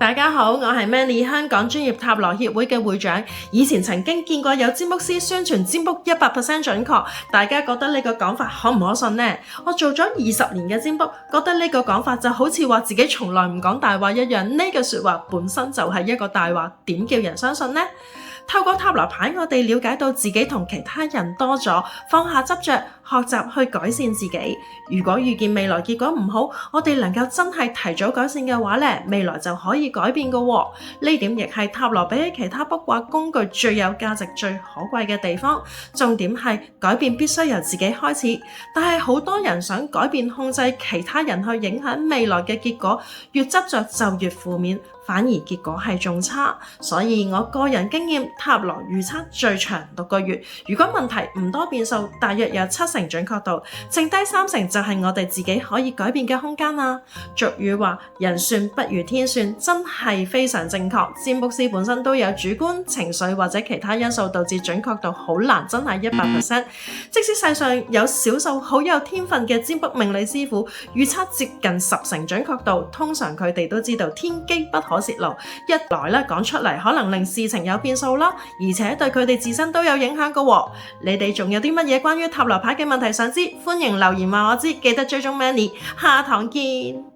大家好，我係 Manny， 香港專業塔羅協會嘅會長。以前曾經見過有占卜師宣傳占卜100% 準確，大家覺得呢個講法可唔可信呢？我做咗20年嘅占卜，覺得呢個講法就好似話自己從來唔講大話一樣。呢句說話本身就係一個大話，點叫人相信呢？透過塔羅牌，我哋了解到自己同其他人多咗，放下執着，學習去改善自己。如果預見未來結果唔好，我哋能夠真係提早改善嘅話呢，未來就可以改變㗎喎。呢點亦係塔羅比起其他卜卦工具最有價值、最可貴嘅地方。重點係改變必須由自己開始，但係好多人想改變、控制其他人去影響未來嘅結果，越執着就越負面，反而結果係仲差。所以我個人經驗，塔羅預測最長6個月，如果問題唔多變數，大約有70%準確度，剩低30%就係我哋自己可以改變嘅空間啦。俗語話人算不如天算，真係非常正確。占卜師本身都有主觀情緒或者其他因素導致準確度好難真係100%。即使世上有少數好有天分嘅占卜命理師傅，預測接近10%準確度，通常佢哋都知道天機不可洩露，一來咧講出嚟可能令事情有變數啦，而且對佢哋自身都有影響㗎喎。你哋仲有啲乜嘢關於塔羅牌嘅問題想知？歡迎留言話我知，記得追蹤 Manny，下堂見。